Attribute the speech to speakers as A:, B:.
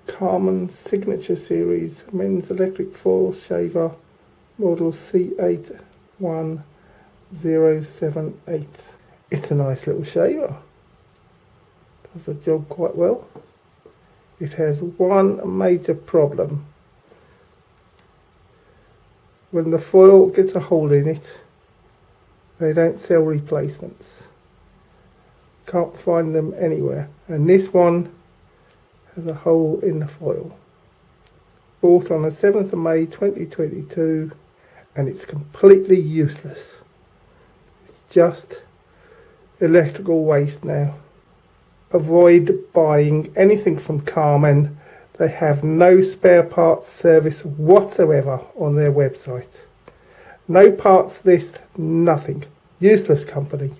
A: Carmen Signature Series Men's Electric Foil Shaver, model C81078. It's a nice little shaver. Does the job quite well. It has one major problem. When the foil gets a hole in it, they don't sell replacements. Can't find them anywhere. And this one has a hole in the foil. Bought on the 7th of May 2022, and it's completely useless. It's just electrical waste now. Avoid buying anything from Carmen. They have no spare parts service whatsoever on their website. No parts list, nothing. Useless company.